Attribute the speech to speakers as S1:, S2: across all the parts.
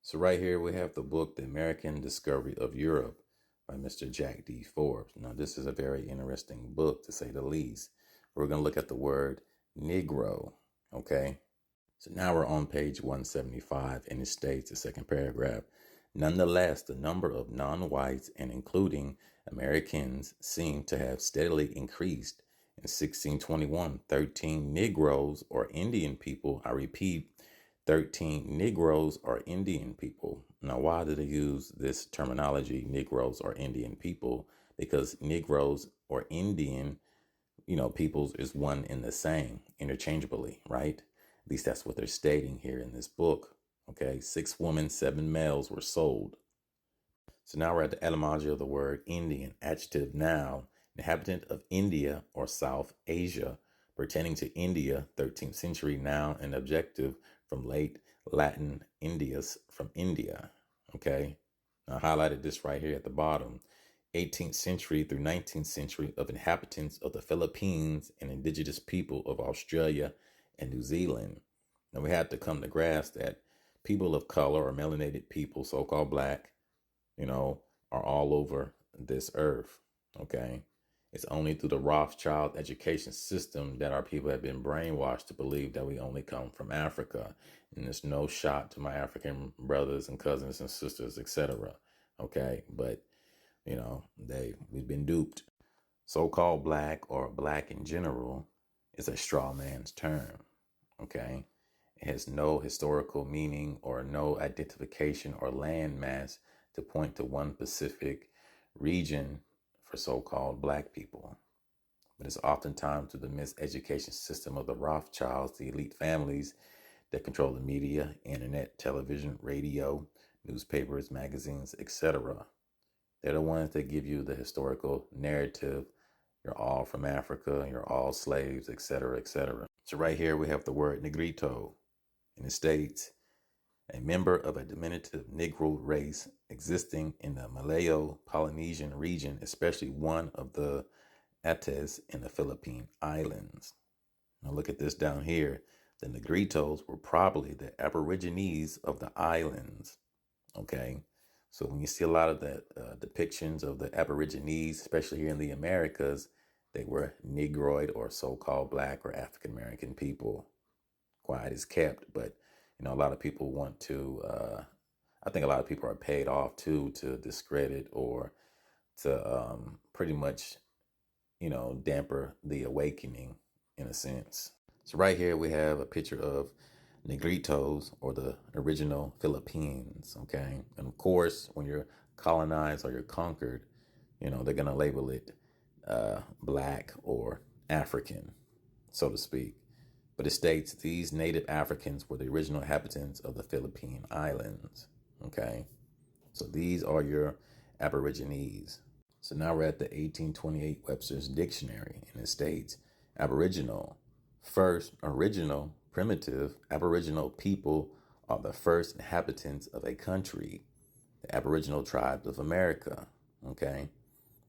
S1: So right here we have the book, The American Discovery of Europe by Mr. Jack D. Forbes. Now this is a very interesting book to say the least. We're going to look at the word Negro, okay? So now we're on page 175 and it states, the second paragraph, nonetheless, the number of non-whites and including Americans seem to have steadily increased. In 1621, 13 Negroes or Indian people, I repeat, 13 Negroes or Indian people. Now, why do they use this terminology, Negroes or Indian people? Because Negroes or Indian, peoples is one and the same interchangeably, right? At least that's what they're stating here in this book. Okay, 6 women, 7 males were sold. So now we're at the etymology of the word Indian, adjective noun, inhabitant of India or South Asia, pertaining to India, 13th century noun and adjective from late Latin Indius, from India. Okay, now I highlighted this right here at the bottom. 18th century through 19th century of inhabitants of the Philippines and indigenous people of Australia and New Zealand. Now we have to come to grasp that people of color or melanated people, so-called black, are all over this earth. Okay. It's only through the Rothschild education system that our people have been brainwashed to believe that we only come from Africa. And there's no shot to my African brothers and cousins and sisters, etc. Okay. But, we've been duped. So-called black or black in general is a straw man's term. Okay. It has no historical meaning or no identification or landmass to point to one specific region for so-called black people. But it's oftentimes through the miseducation system of the Rothschilds, the elite families that control the media, internet, television, radio, newspapers, magazines, etc. They're the ones that give you the historical narrative. You're all from Africa, you're all slaves, etc., etc. So right here we have the word Negrito, and it states, a member of a diminutive Negro race existing in the Malayo-Polynesian region, especially one of the Ates in the Philippine Islands. Now look at this down here. The Negritos were probably the Aborigines of the islands. Okay, so when you see a lot of the depictions of the Aborigines, especially here in the Americas, they were Negroid or so-called black or African American people. Quiet is kept, but a lot of people want to, I think a lot of people are paid off too to discredit or to pretty much, damper the awakening in a sense. So right here we have a picture of Negritos or the original Philippines, okay? And of course, when you're colonized or you're conquered, they're going to label it black or African, so to speak. But it states these native Africans were the original inhabitants of the Philippine Islands. Okay. So these are your Aborigines. So now we're at the 1828 Webster's Dictionary, and it states Aboriginal. First, original, primitive, Aboriginal people are the first inhabitants of a country, the Aboriginal tribes of America. Okay.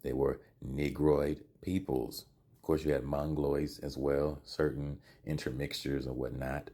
S1: They were Negroid peoples. Of course, you had Mongoloids as well, certain intermixtures or whatnot.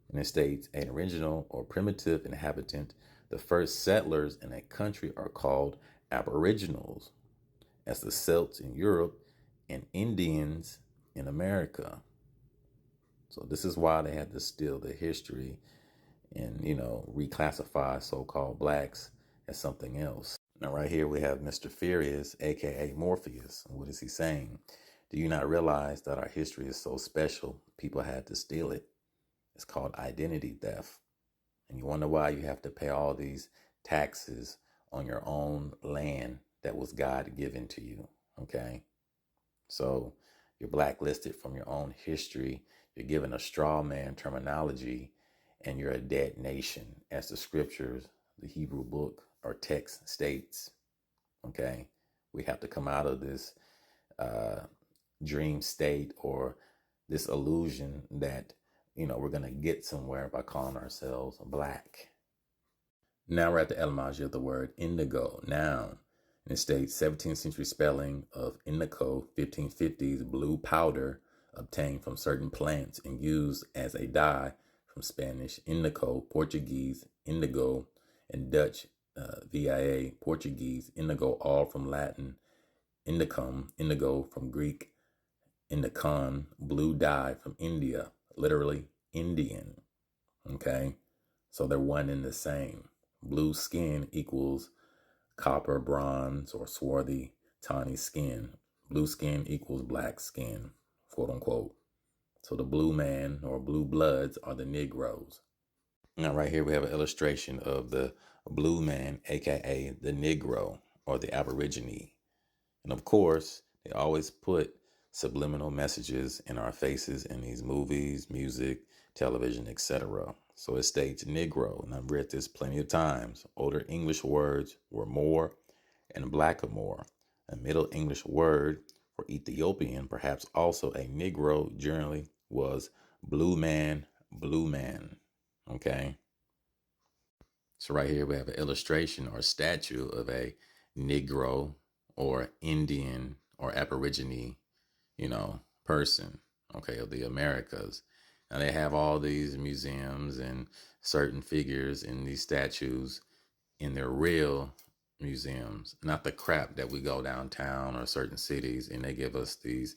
S1: And it states an original or primitive inhabitant. The first settlers in a country are called Aboriginals, as the Celts in Europe and Indians in America. So this is why they had to steal the history and, reclassify so-called blacks as something else. Now, right here we have Mr. Furious, aka Morpheus. What is he saying? Do you not realize that our history is so special, people had to steal it? It's called identity theft. And you wonder why you have to pay all these taxes on your own land that was God given to you, okay? So you're blacklisted from your own history. You're given a straw man terminology, and you're a dead nation, as the scriptures, the Hebrew book or text states, okay? We have to come out of this dream state or this illusion that, we're going to get somewhere by calling ourselves black. Now we're at the etymology of the word indigo, noun. And it states 17th century spelling of indigo, 1550s blue powder obtained from certain plants and used as a dye from Spanish indico, Portuguese indigo, and Dutch via, Portuguese indigo, all from Latin indicum, indigo from Greek indicon, blue dye from India, literally Indian. Okay, so they're one and the same. Blue skin equals copper, bronze, or swarthy, tawny skin. Blue skin equals black skin, quote unquote. So the blue man or blue bloods are the Negroes. Now, right here we have an illustration of the blue man, aka the Negro or the Aborigine. And of course, they always put subliminal messages in our faces in these movies, music, television, etc. So it states Negro, and I've read this plenty of times. Older English words were more and blackamoor. A Middle English word for Ethiopian, perhaps also a Negro, generally was blue man, blue man. Okay. So right here we have an illustration or a statue of a Negro or Indian or Aborigine, person, okay, of the Americas. Now they have all these museums and certain figures in these statues in their real museums, not the crap that we go downtown or certain cities and they give us these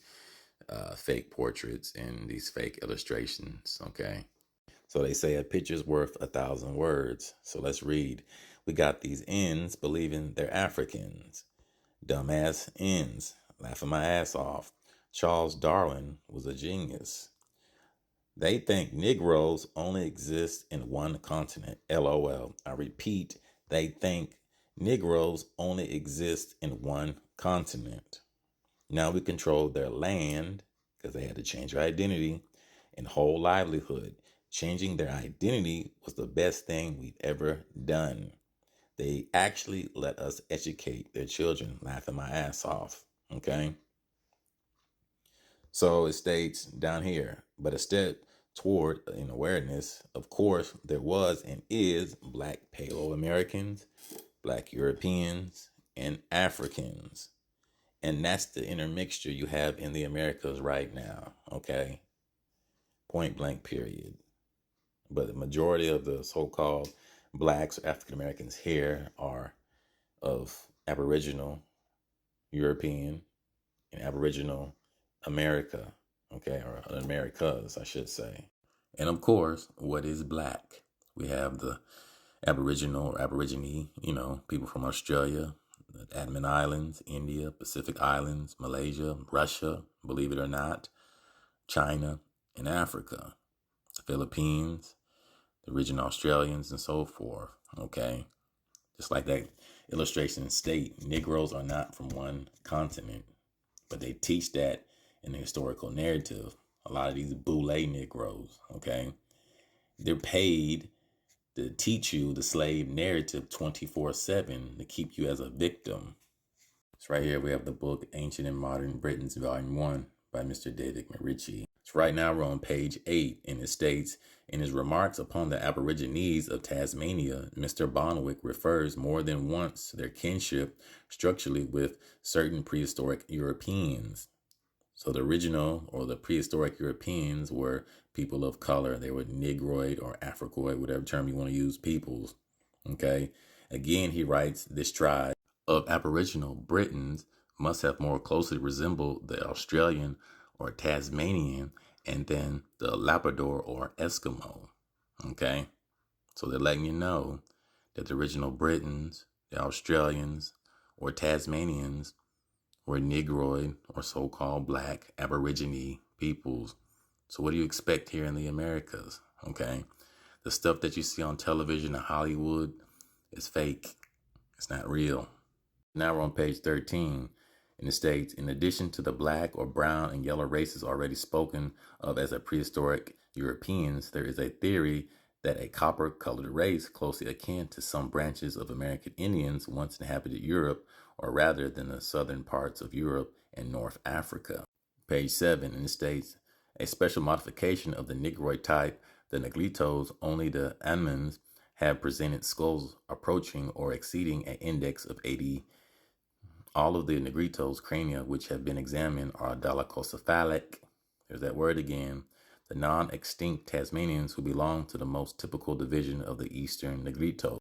S1: fake portraits and these fake illustrations, okay? So they say a picture's worth 1,000 words. So let's read. We got these ends believing they're Africans. Dumbass ends. Laughing my ass off. Charles Darwin was a genius. They think Negroes only exist in one continent. LOL. I repeat, they think Negroes only exist in one continent. Now we control their land because they had to change their identity and whole livelihood. Changing their identity was the best thing we've ever done. They actually let us educate their children, laughing my ass off. Okay. So it states down here, but a step toward an awareness, of course, there was and is Black Palo Americans, Black Europeans, and Africans. And that's the intermixture you have in the Americas right now. Okay. Point blank, period. But the majority of the so-called blacks or African Americans here are of Aboriginal, European, and Aboriginal America, okay, or Americas, I should say. And of course, what is black? We have the Aboriginal or Aborigine, people from Australia, the Andaman Islands, India, Pacific Islands, Malaysia, Russia, believe it or not, China, and Africa, the Philippines, the original Australians, and so forth. Okay. Just like that illustration state, Negroes are not from one continent, but they teach that in the historical narrative. A lot of these boule Negroes, okay, they're paid to teach you the slave narrative 24/7 to keep you as a victim. So right here we have the book Ancient and Modern Britons, Volume 1 by Mr. David McRitchie. So right now we're on page 8, and it states, in his remarks upon the Aborigines of Tasmania, Mr. Bonwick refers more than once to their kinship structurally with certain prehistoric Europeans. So the original or the prehistoric Europeans were people of color. They were Negroid or Africoid, whatever term you want to use, peoples. Okay. Again, he writes, this tribe of Aboriginal Britons must have more closely resembled the Australian or Tasmanian and then the Labrador or Eskimo. Okay. So they're letting you know that the original Britons, the Australians, or Tasmanians were Negroid or so-called black Aborigine peoples. So what do you expect here in the Americas? Okay. The stuff that you see on television in Hollywood is fake. It's not real. Now we're on page 13. And it states, in addition to the black or brown and yellow races already spoken of as a prehistoric Europeans, there is a theory that a copper-colored race closely akin to some branches of American Indians once inhabited Europe, or rather than the southern parts of Europe and North Africa. Page 7, and it states, a special modification of the Negroid type, the Negritos, only the Andamans have presented skulls approaching or exceeding an index of 80. All of the Negritos crania which have been examined are dolichocephalic. There's that word again. the non-extinct Tasmanians who belong to the most typical division of the eastern Negrito.